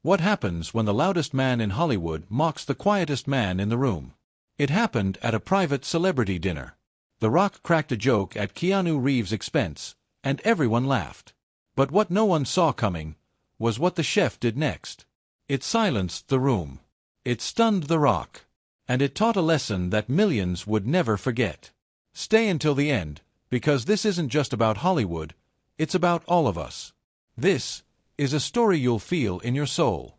What happens when the loudest man in Hollywood mocks the quietest man in the room? It happened at a private celebrity dinner. The Rock cracked a joke at Keanu Reeves' expense, and everyone laughed. But what no one saw coming was what the chef did next. It silenced the room. It stunned The Rock. And it taught a lesson that millions would never forget. Stay until the end, because this isn't just about Hollywood, it's about all of us. This is a story you'll feel in your soul.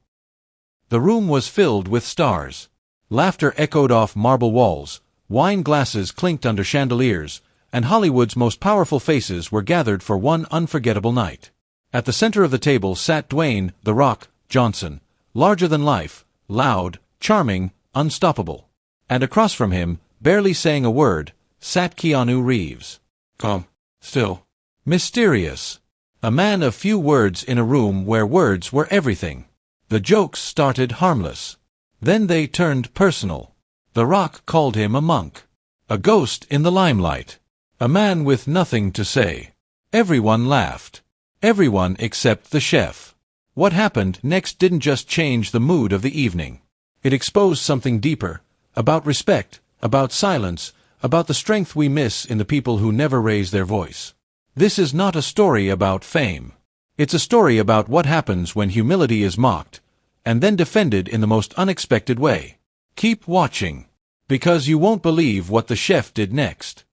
The room was filled with stars. Laughter echoed off marble walls, wine glasses clinked under chandeliers, and Hollywood's most powerful faces were gathered for one unforgettable night. At the center of the table sat Dwayne "The Rock" Johnson, larger than life, loud, charming, unstoppable. And across from him, barely saying a word, sat Keanu Reeves. Calm, still, mysterious. A man of few words in a room where words were everything. The jokes started harmless. Then they turned personal. The Rock called him a monk. A ghost in the limelight. A man with nothing to say. Everyone laughed. Everyone except the chef. What happened next didn't just change the mood of the evening. It exposed something deeper, about respect, about silence, about the strength we miss in the people who never raise their voice. This is not a story about fame. It's a story about what happens when humility is mocked, and then defended in the most unexpected way. Keep watching, because you won't believe what the chef did next.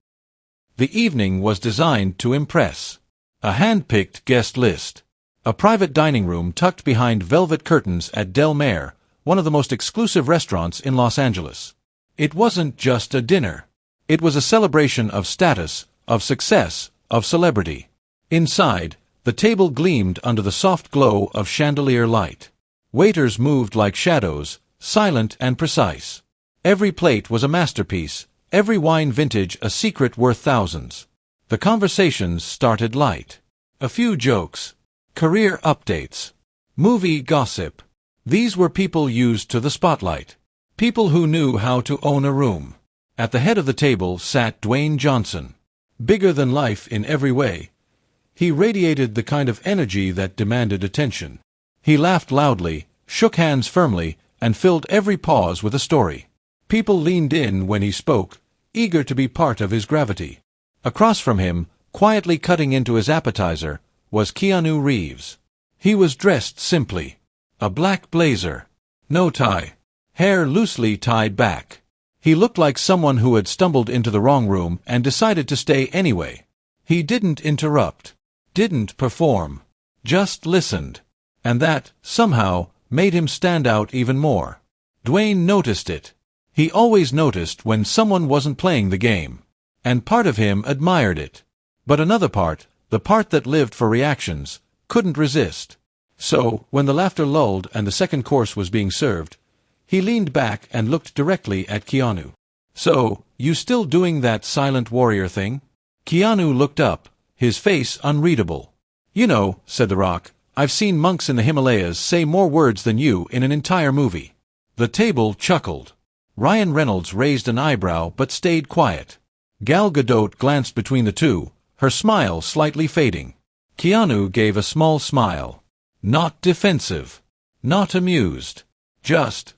The evening was designed to impress. A hand-picked guest list. A private dining room tucked behind velvet curtains at Del Mar, one of the most exclusive restaurants in Los Angeles. It wasn't just a dinner. It was a celebration of status, of success, of celebrity. Inside, the table gleamed under the soft glow of chandelier light. Waiters moved like shadows, silent and precise. Every plate was a masterpiece, every wine vintage a secret worth thousands. The conversations started light. A few jokes, career updates, movie gossip. These were people used to the spotlight. People who knew how to own a room. At the head of the table sat Dwayne Johnson. Bigger than life in every way. He radiated the kind of energy that demanded attention. He laughed loudly, shook hands firmly, and filled every pause with a story. People leaned in when he spoke, eager to be part of his gravity. Across from him, quietly cutting into his appetizer, was Keanu Reeves. He was dressed simply. A black blazer. No tie. Hair loosely tied back. He looked like someone who had stumbled into the wrong room and decided to stay anyway. He didn't interrupt. Didn't perform. Just listened. And that, somehow, made him stand out even more. Dwayne noticed it. He always noticed when someone wasn't playing the game. And part of him admired it. But another part, the part that lived for reactions, couldn't resist. So, when the laughter lulled and the second course was being served, he leaned back and looked directly at Keanu. "So, you still doing that silent warrior thing?" Keanu looked up, his face unreadable. "You know," said The Rock, "I've seen monks in the Himalayas say more words than you in an entire movie." The table chuckled. Ryan Reynolds raised an eyebrow but stayed quiet. Gal Gadot glanced between the two, her smile slightly fading. Keanu gave a small smile. Not defensive. Not amused. Just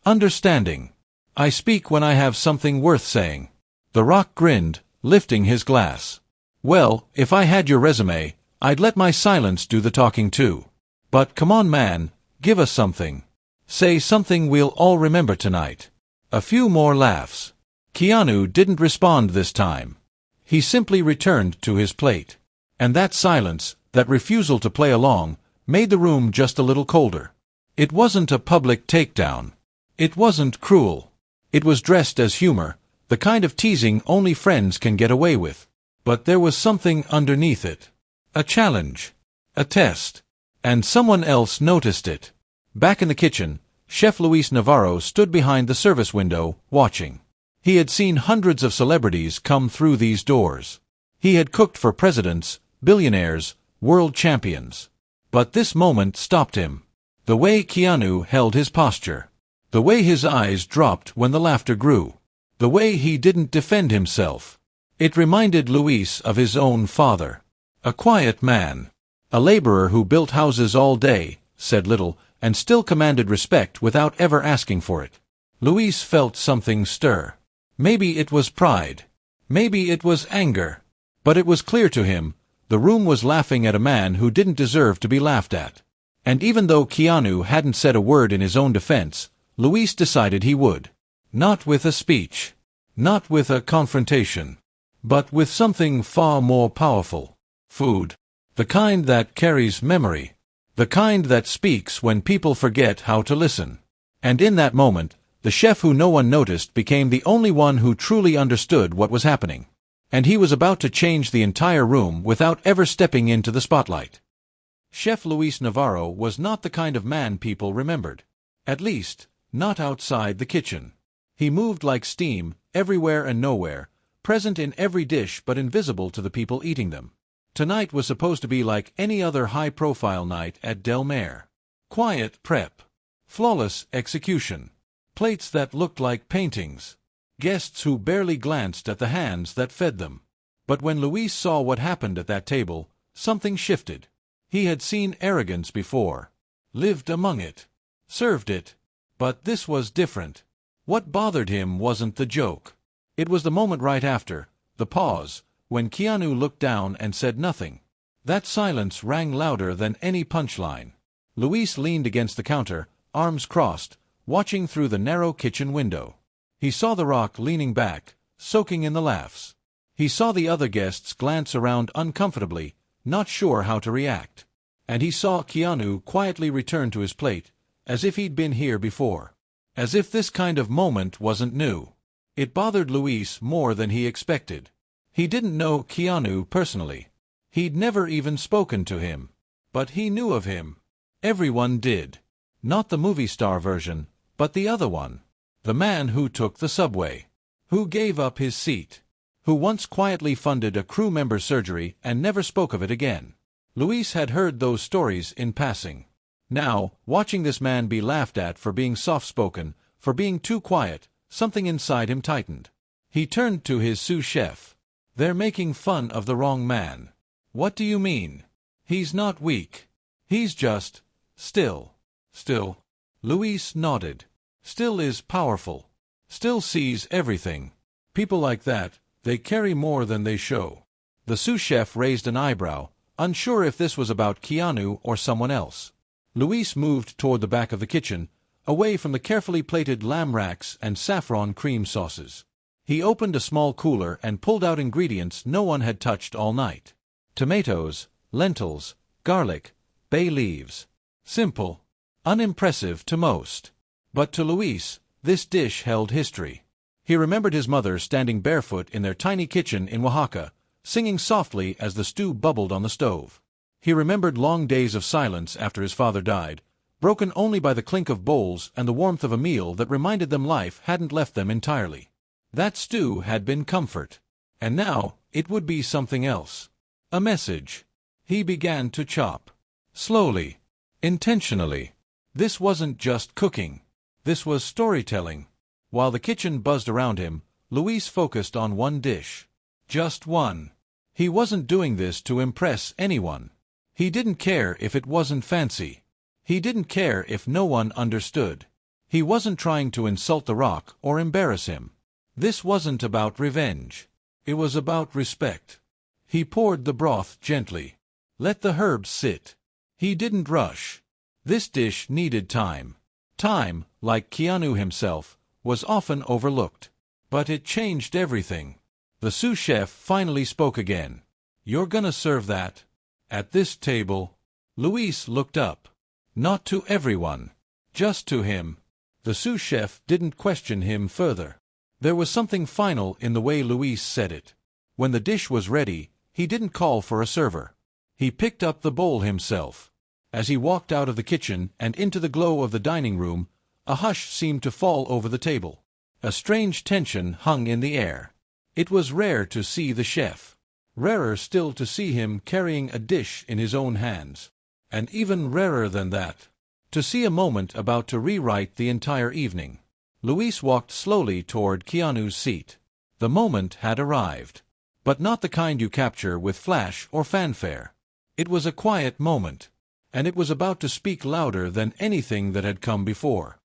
understanding. "I speak when I have something worth saying." The Rock grinned, lifting his glass. "Well, if I had your resume, I'd let my silence do the talking too. But come on, man, give us something. Say something we'll all remember tonight." A few more laughs. Keanu didn't respond this time. He simply returned to his plate. And that silence, that refusal to play along, made the room just a little colder. It wasn't a public takedown. It wasn't cruel. It was dressed as humor, the kind of teasing only friends can get away with. But there was something underneath it. A challenge. A test. And someone else noticed it. Back in the kitchen, Chef Luis Navarro stood behind the service window, watching. He had seen hundreds of celebrities come through these doors. He had cooked for presidents, billionaires, world champions. But this moment stopped him. The way Keanu held his posture. The way his eyes dropped when the laughter grew. The way he didn't defend himself. It reminded Luis of his own father. A quiet man. A laborer who built houses all day, said little, and still commanded respect without ever asking for it. Luis felt something stir. Maybe it was pride. Maybe it was anger. But it was clear to him, the room was laughing at a man who didn't deserve to be laughed at. And even though Keanu hadn't said a word in his own defense, Luis decided he would. Not with a speech. Not with a confrontation. But with something far more powerful. Food. The kind that carries memory. The kind that speaks when people forget how to listen. And in that moment, the chef who no one noticed became the only one who truly understood what was happening. And he was about to change the entire room without ever stepping into the spotlight. Chef Luis Navarro was not the kind of man people remembered. At least, not outside the kitchen. He moved like steam, everywhere and nowhere, present in every dish but invisible to the people eating them. Tonight was supposed to be like any other high-profile night at Del Mar. Quiet prep. Flawless execution. Plates that looked like paintings. Guests who barely glanced at the hands that fed them. But when Luis saw what happened at that table, something shifted. He had seen arrogance before. Lived among it. Served it. But this was different. What bothered him wasn't the joke. It was the moment right after, the pause, when Keanu looked down and said nothing. That silence rang louder than any punchline. Luis leaned against the counter, arms crossed, watching through the narrow kitchen window. He saw The Rock leaning back, soaking in the laughs. He saw the other guests glance around uncomfortably, not sure how to react. And he saw Keanu quietly return to his plate, as if he'd been here before. As if this kind of moment wasn't new. It bothered Luis more than he expected. He didn't know Keanu personally. He'd never even spoken to him. But he knew of him. Everyone did. Not the movie star version, but the other one. The man who took the subway. Who gave up his seat. Who once quietly funded a crew member's surgery and never spoke of it again. Luis had heard those stories in passing. Now, watching this man be laughed at for being soft-spoken, for being too quiet, something inside him tightened. He turned to his sous chef. They're making fun of the wrong man. What do you mean? He's not weak. He's just... still. Still. Luis nodded. Still is powerful. Still sees everything. People like that, they carry more than they show. The sous chef raised an eyebrow, unsure if this was about Keanu or someone else. Luis moved toward the back of the kitchen, away from the carefully plated lamb racks and saffron cream sauces. He opened a small cooler and pulled out ingredients no one had touched all night. Tomatoes, lentils, garlic, bay leaves. Simple. Unimpressive to most. But to Luis, this dish held history. He remembered his mother standing barefoot in their tiny kitchen in Oaxaca, singing softly as the stew bubbled on the stove. He remembered long days of silence after his father died, broken only by the clink of bowls and the warmth of a meal that reminded them life hadn't left them entirely. That stew had been comfort. And now, it would be something else. A message. He began to chop. Slowly. Intentionally. This wasn't just cooking. This was storytelling. While the kitchen buzzed around him, Luis focused on one dish. Just one. He wasn't doing this to impress anyone. He didn't care if it wasn't fancy. He didn't care if no one understood. He wasn't trying to insult The Rock or embarrass him. This wasn't about revenge. It was about respect. He poured the broth gently. Let the herbs sit. He didn't rush. This dish needed time. Time, like Keanu himself, was often overlooked. But it changed everything. The sous chef finally spoke again. You're gonna serve that? At this table? Luis looked up. Not to everyone. Just to him. The sous chef didn't question him further. There was something final in the way Luis said it. When the dish was ready, he didn't call for a server. He picked up the bowl himself. As he walked out of the kitchen and into the glow of the dining room, a hush seemed to fall over the table. A strange tension hung in the air. It was rare to see the chef. Rarer still to see him carrying a dish in his own hands. And even rarer than that, to see a moment about to rewrite the entire evening. Luis walked slowly toward Keanu's seat. The moment had arrived. But not the kind you capture with flash or fanfare. It was a quiet moment. and it was about to speak louder than anything that had come before.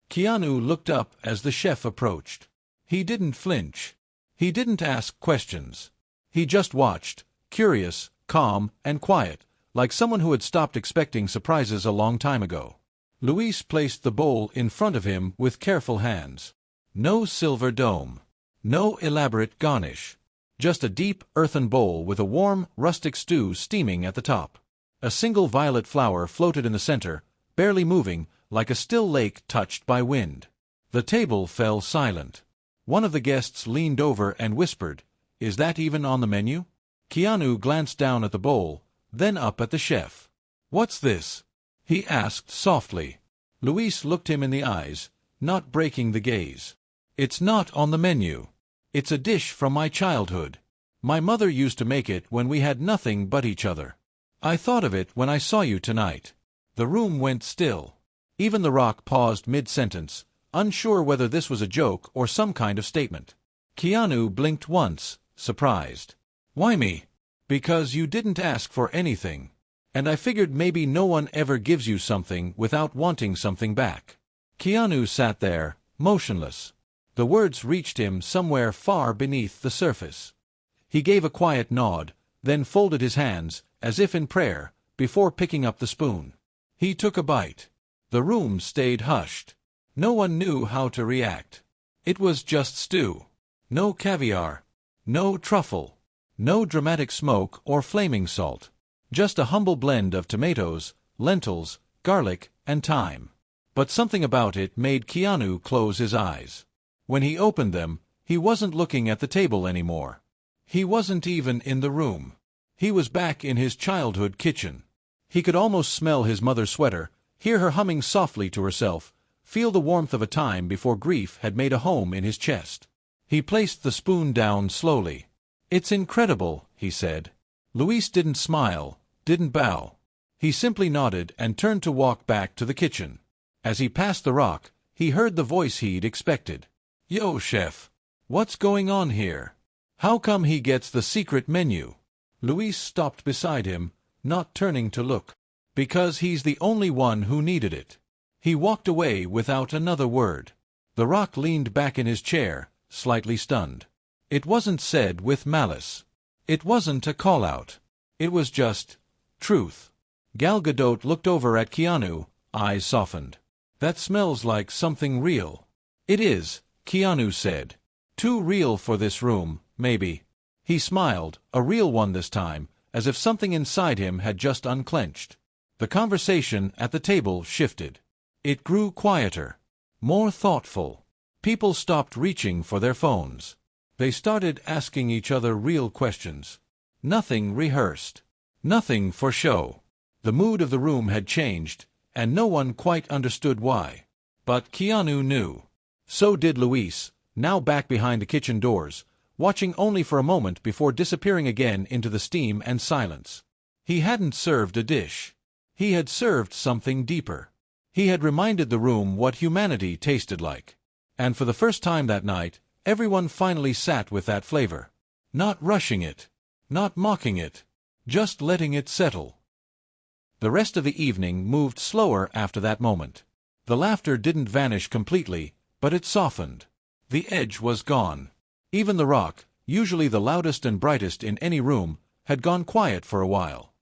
Keanu looked up as the chef approached. He didn't flinch. He didn't ask questions. He just watched, curious, calm, and quiet, like someone who had stopped expecting surprises a long time ago. Luis placed the bowl in front of him with careful hands. No silver dome. No elaborate garnish. Just a deep, earthen bowl with a warm, rustic stew steaming at the top. A single violet flower floated in the center, barely moving, like a still lake touched by wind. The table fell silent. One of the guests leaned over and whispered, "Is that even on the menu?" Keanu glanced down at the bowl, then up at the chef. "What's this?" he asked softly. Luis looked him in the eyes, not breaking the gaze. "It's not on the menu. It's a dish from my childhood. My mother used to make it when we had nothing but each other. I thought of it when I saw you tonight." The room went still. Even the Rock paused mid-sentence, unsure whether this was a joke or some kind of statement. Keanu blinked once, surprised. "Why me?" "Because you didn't ask for anything. And I figured maybe no one ever gives you something without wanting something back." Keanu sat there, motionless. The words reached him somewhere far beneath the surface. He gave a quiet nod, then folded his hands, as if in prayer, before picking up the spoon. He took a bite. The room stayed hushed. No one knew how to react. It was just stew. No caviar. No truffle. No dramatic smoke or flaming salt. Just a humble blend of tomatoes, lentils, garlic, and thyme. But something about it made Keanu close his eyes. When he opened them, he wasn't looking at the table anymore. He wasn't even in the room. He was back in his childhood kitchen. He could almost smell his mother's sweater, hear her humming softly to herself, feel the warmth of a time before grief had made a home in his chest. He placed the spoon down slowly. "It's incredible," he said. Luis didn't smile, didn't bow. He simply nodded and turned to walk back to the kitchen. As he passed the Rock, he heard the voice he'd expected. "Yo, chef. What's going on here? How come he gets the secret menu?" Luis stopped beside him, not turning to look. "Because he's the only one who needed it." He walked away without another word. The Rock leaned back in his chair, slightly stunned. It wasn't said with malice. It wasn't a call-out. It was just truth. Gal Gadot looked over at Keanu, eyes softened. "That smells like something real." "It is," Keanu said. "Too real for this room, maybe." He smiled, a real one this time, as if something inside him had just unclenched. The conversation at the table shifted. It grew quieter, more thoughtful. People stopped reaching for their phones. They started asking each other real questions. Nothing rehearsed. Nothing for show. The mood of the room had changed, and no one quite understood why. But Keanu knew. So did Luis, now back behind the kitchen doors, watching only for a moment before disappearing again into the steam and silence. He hadn't served a dish. He had served something deeper. He had reminded the room what humanity tasted like. And for the first time that night, everyone finally sat with that flavor. Not rushing it. Not mocking it. Just letting it settle. The rest of the evening moved slower after that moment. The laughter didn't vanish completely, but it softened. The edge was gone. Even the Rock, usually the loudest and brightest in any room, had gone quiet for a while.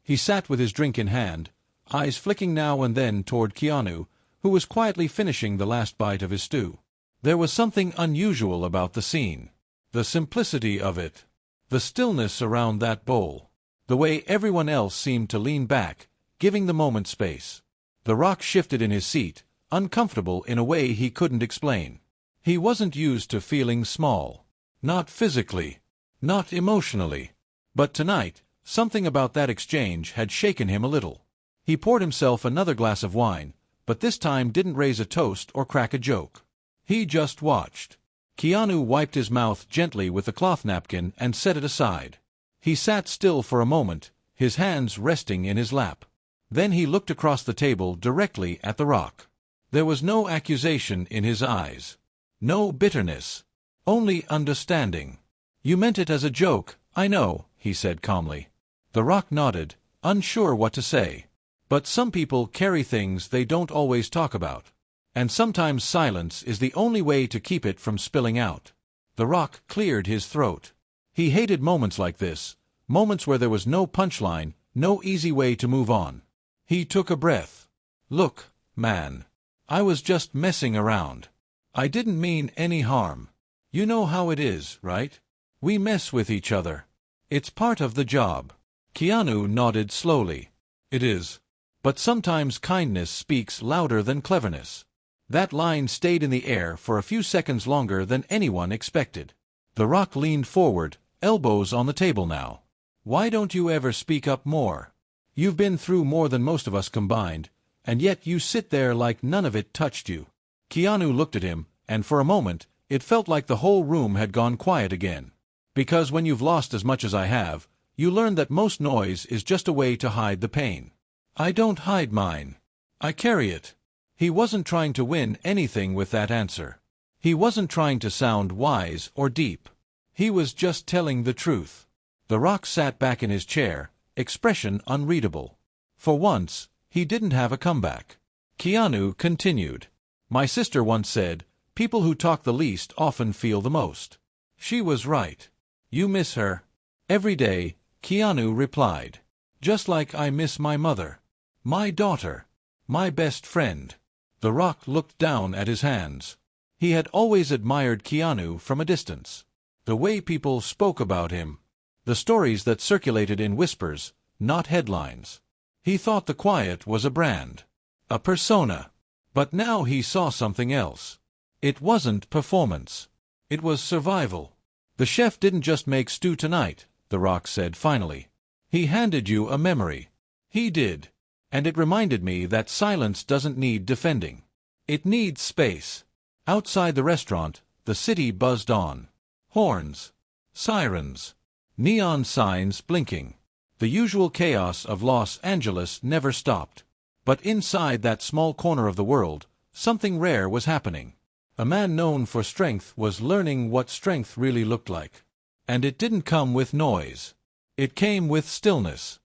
He sat with his drink in hand, eyes flicking now and then toward Keanu, who was quietly finishing the last bite of his stew. There was something unusual about the scene. The simplicity of it. The stillness around that bowl. The way everyone else seemed to lean back, giving the moment space. The Rock shifted in his seat, uncomfortable in a way he couldn't explain. He wasn't used to feeling small. Not physically. Not emotionally. But tonight, something about that exchange had shaken him a little. He poured himself another glass of wine, but this time didn't raise a toast or crack a joke. He just watched. Keanu wiped his mouth gently with the cloth napkin and set it aside. He sat still for a moment, his hands resting in his lap. Then he looked across the table directly at the Rock. There was no accusation in his eyes. No bitterness. Only understanding. "You meant it as a joke, I know," he said calmly. The Rock nodded, unsure what to say. But some people carry things they don't always talk about. And sometimes silence is the only way to keep it from spilling out. The Rock cleared his throat. He hated moments like this, moments where there was no punchline, no easy way to move on. He took a breath. Look, man. I was just messing around. I didn't mean any harm. You know how it is, right? We mess with each other. It's part of the job. Keanu nodded slowly. It is. But sometimes kindness speaks louder than cleverness. That line stayed in the air for a few seconds longer than anyone expected. The Rock leaned forward, elbows on the table now. Why don't you ever speak up more? You've been through more than most of us combined, and yet you sit there like none of it touched you. Keanu looked at him, and for a moment, it felt like the whole room had gone quiet again. Because when you've lost as much as I have, you learn that most noise is just a way to hide the pain. I don't hide mine. I carry it. He wasn't trying to win anything with that answer. He wasn't trying to sound wise or deep. He was just telling the truth. The Rock sat back in his chair, expression unreadable. For once, he didn't have a comeback. Keanu continued. My sister once said, people who talk the least often feel the most. She was right. You miss her? Every day, Keanu replied. Just like I miss my mother. My daughter. My best friend. The Rock looked down at his hands. He had always admired Keanu from a distance. The way people spoke about him. The stories that circulated in whispers, not headlines. He thought the quiet was a brand. A persona. But now he saw something else. It wasn't performance. It was survival. The chef didn't just make stew tonight, The Rock said finally. He handed you a memory. He did. And it reminded me that silence doesn't need defending. It needs space. Outside the restaurant, the city buzzed on. Horns. Sirens. Neon signs blinking. The usual chaos of Los Angeles never stopped. But inside that small corner of the world, something rare was happening. A man known for strength was learning what strength really looked like. And it didn't come with noise. It came with stillness.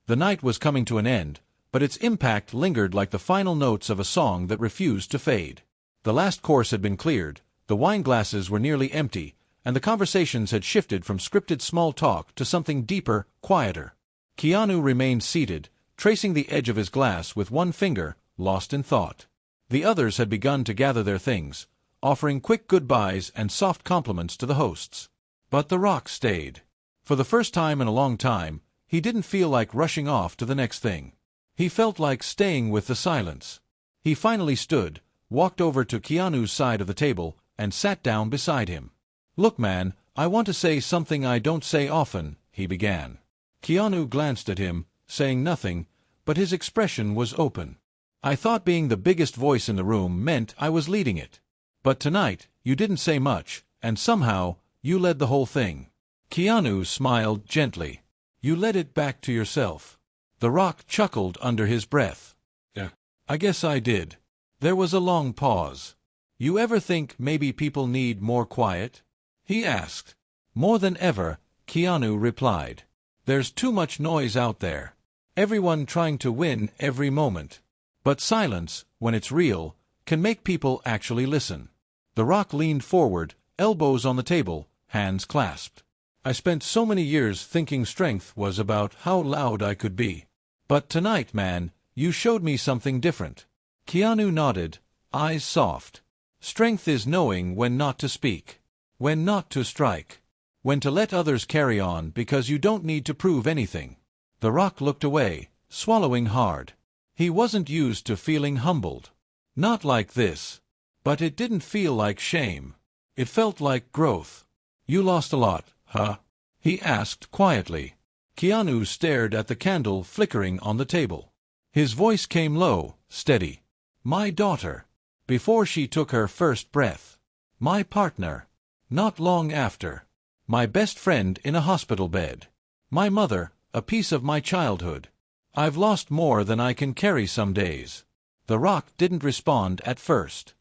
The night was coming to an end, but its impact lingered like the final notes of a song that refused to fade. The last course had been cleared, the wine glasses were nearly empty, and the conversations had shifted from scripted small talk to something deeper, quieter. Keanu remained seated, tracing the edge of his glass with one finger, lost in thought. The others had begun to gather their things, offering quick goodbyes and soft compliments to the hosts. But The Rock stayed. For the first time in a long time, he didn't feel like rushing off to the next thing. He felt like staying with the silence. He finally stood, walked over to Keanu's side of the table, and sat down beside him. Look, man, I want to say something I don't say often, he began. Keanu glanced at him, saying nothing, but his expression was open. I thought being the biggest voice in the room meant I was leading it. But tonight, you didn't say much, and somehow, you led the whole thing. Keanu smiled gently. You led it back to yourself. The Rock chuckled under his breath. Yeah. I guess I did. There was a long pause. You ever think maybe people need more quiet? He asked. More than ever, Keanu replied. There's too much noise out there. Everyone trying to win every moment. But silence, when it's real, can make people actually listen. The Rock leaned forward, elbows on the table, hands clasped. I spent so many years thinking strength was about how loud I could be. But tonight, man, you showed me something different. Keanu nodded, eyes soft. Strength is knowing when not to speak. When not to strike. When to let others carry on because you don't need to prove anything. The Rock looked away, swallowing hard. He wasn't used to feeling humbled. Not like this. But it didn't feel like shame. It felt like growth. You lost a lot, huh? He asked quietly. Keanu stared at the candle flickering on the table. His voice came low, steady. My daughter. Before she took her first breath. My partner. Not long after. My best friend in a hospital bed. My mother, a piece of my childhood. I've lost more than I can carry some days. The Rock didn't respond at first.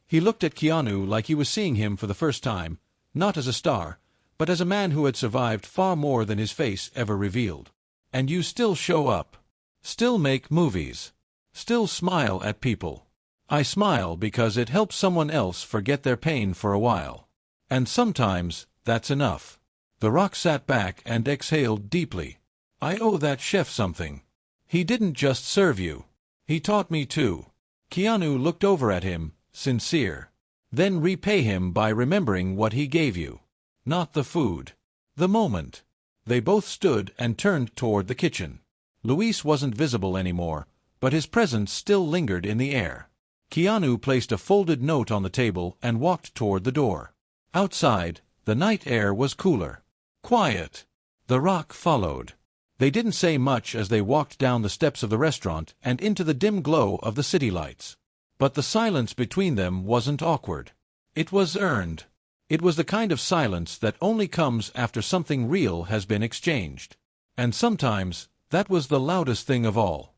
He looked at Keanu like he was seeing him for the first time, not as a star, but as a man who had survived far more than his face ever revealed. And you still show up. Still make movies. Still smile at people. I smile because it helps someone else forget their pain for a while. And sometimes, that's enough. The Rock sat back and exhaled deeply. I owe that chef something. He didn't just serve you. He taught me too. Keanu looked over at him, sincere. Then repay him by remembering what he gave you. Not the food. The moment. They both stood and turned toward the kitchen. Luis wasn't visible anymore, but his presence still lingered in the air. Keanu placed a folded note on the table and walked toward the door. Outside, the night air was cooler. Quiet. The Rock followed. They didn't say much as they walked down the steps of the restaurant and into the dim glow of the city lights. But the silence between them wasn't awkward. It was earned. It was the kind of silence that only comes after something real has been exchanged. And sometimes, that was the loudest thing of all.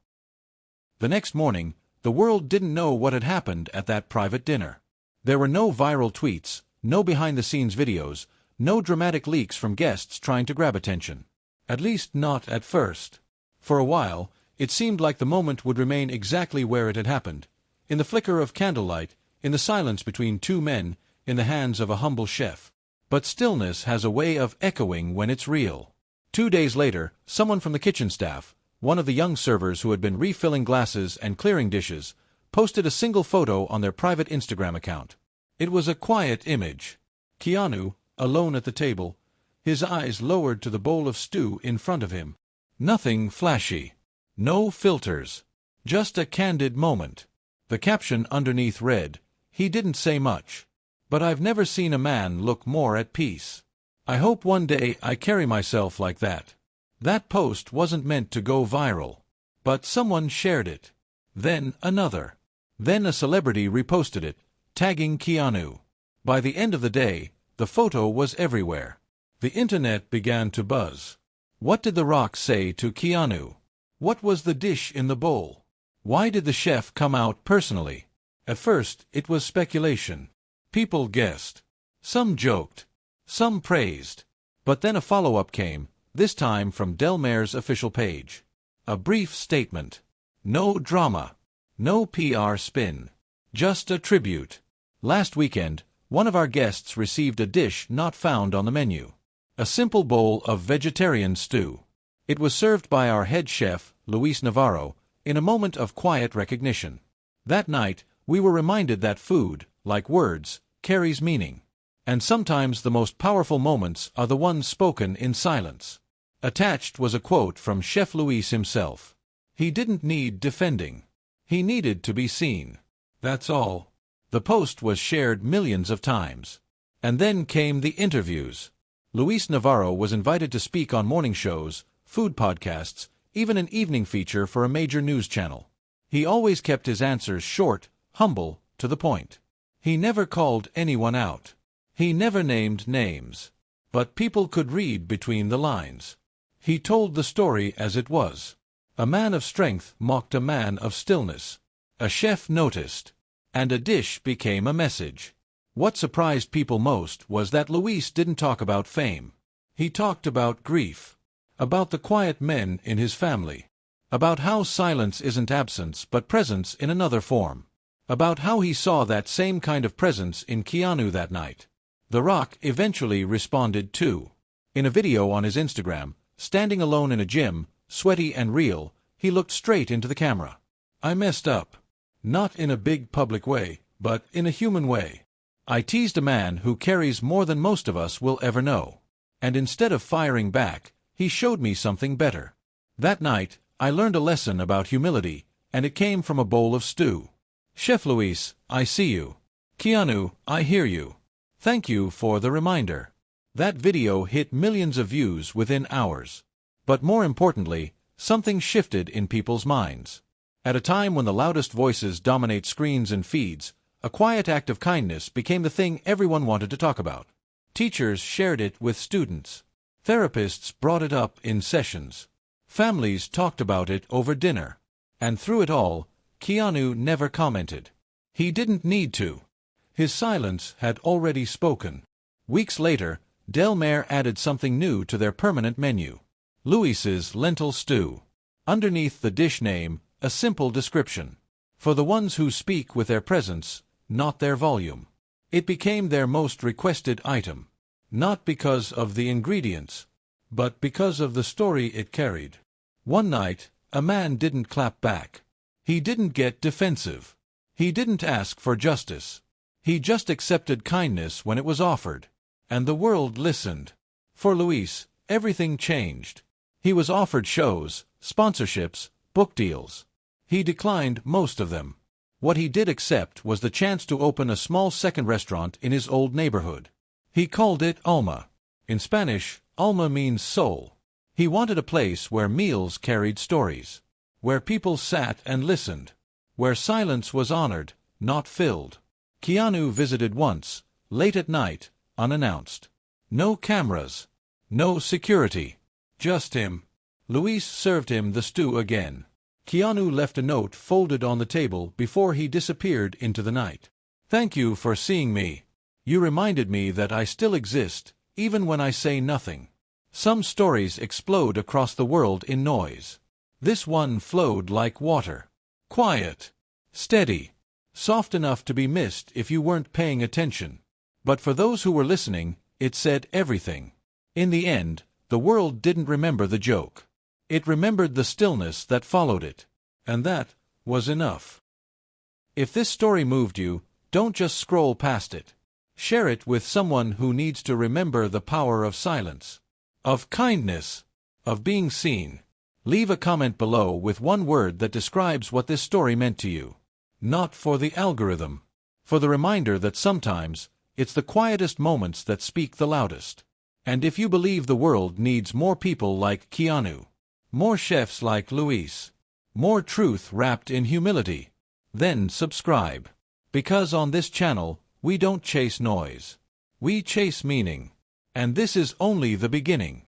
The next morning, the world didn't know what had happened at that private dinner. There were no viral tweets, no behind-the-scenes videos, no dramatic leaks from guests trying to grab attention. At least not at first. For a while, it seemed like the moment would remain exactly where it had happened, in the flicker of candlelight, in the silence between two men, in the hands of a humble chef. But stillness has a way of echoing when it's real. 2 days later, someone from the kitchen staff, one of the young servers who had been refilling glasses and clearing dishes, posted a single photo on their private Instagram account. It was a quiet image. Keanu, alone at the table, his eyes lowered to the bowl of stew in front of him. Nothing flashy. No filters. Just a candid moment. The caption underneath read, "He didn't say much. But I've never seen a man look more at peace. I hope one day I carry myself like that." That post wasn't meant to go viral. But someone shared it. Then another. Then a celebrity reposted it, tagging Keanu. By the end of the day, the photo was everywhere. The internet began to buzz. What did The Rock say to Keanu? What was the dish in the bowl? Why did the chef come out personally? At first, it was speculation. People guessed. Some joked. Some praised. But then a follow-up came, this time from Delmare's official page. A brief statement. No drama. No PR spin. Just a tribute. Last weekend, one of our guests received a dish not found on the menu. A simple bowl of vegetarian stew. It was served by our head chef, Luis Navarro, in a moment of quiet recognition. That night, we were reminded that food, like words, carries meaning. And sometimes the most powerful moments are the ones spoken in silence. Attached was a quote from Chef Luis himself. He didn't need defending. He needed to be seen. That's all. The post was shared millions of times. And then came the interviews. Luis Navarro was invited to speak on morning shows, food podcasts, even an evening feature for a major news channel. He always kept his answers short, humble, to the point. He never called anyone out. He never named names. But people could read between the lines. He told the story as it was. A man of strength mocked a man of stillness. A chef noticed. And a dish became a message. What surprised people most was that Luis didn't talk about fame. He talked about grief. About the quiet men in his family. About how silence isn't absence but presence in another form. About how he saw that same kind of presence in Keanu that night. The Rock eventually responded too. In a video on his Instagram, standing alone in a gym, sweaty and real, he looked straight into the camera. "I messed up. Not in a big public way, but in a human way. I teased a man who carries more than most of us will ever know. And instead of firing back, he showed me something better. That night, I learned a lesson about humility, and it came from a bowl of stew. Chef Luis, I see you. Keanu, I hear you. Thank you for the reminder." That video hit millions of views within hours. But more importantly, something shifted in people's minds. At a time when the loudest voices dominate screens and feeds, a quiet act of kindness became the thing everyone wanted to talk about. Teachers shared it with students. Therapists brought it up in sessions. Families talked about it over dinner. And through it all, Keanu never commented. He didn't need to. His silence had already spoken. Weeks later, Delmare added something new to their permanent menu. Luis's lentil stew. Underneath the dish name, a simple description. For the ones who speak with their presence, not their volume. It became their most requested item. Not because of the ingredients, but because of the story it carried. One night, a man didn't clap back. He didn't get defensive. He didn't ask for justice. He just accepted kindness when it was offered. And the world listened. For Luis, everything changed. He was offered shows, sponsorships, book deals. He declined most of them. What he did accept was the chance to open a small second restaurant in his old neighborhood. He called it Alma. In Spanish, alma means soul. He wanted a place where meals carried stories, where people sat and listened, where silence was honored, not filled. Keanu visited once, late at night, unannounced. No cameras, no security, just him. Luis served him the stew again. Keanu left a note folded on the table before he disappeared into the night. "Thank you for seeing me. You reminded me that I still exist, even when I say nothing." Some stories explode across the world in noise. This one flowed like water. Quiet, steady, soft enough to be missed if you weren't paying attention. But for those who were listening, it said everything. In the end, the world didn't remember the joke. It remembered the stillness that followed it. And that was enough. If this story moved you, don't just scroll past it. Share it with someone who needs to remember the power of silence, of kindness, of being seen. Leave a comment below with one word that describes what this story meant to you. Not for the algorithm. For the reminder that sometimes, it's the quietest moments that speak the loudest. And if you believe the world needs more people like Keanu, more chefs like Luis, more truth wrapped in humility, then subscribe. Because on this channel, we don't chase noise. We chase meaning. And this is only the beginning.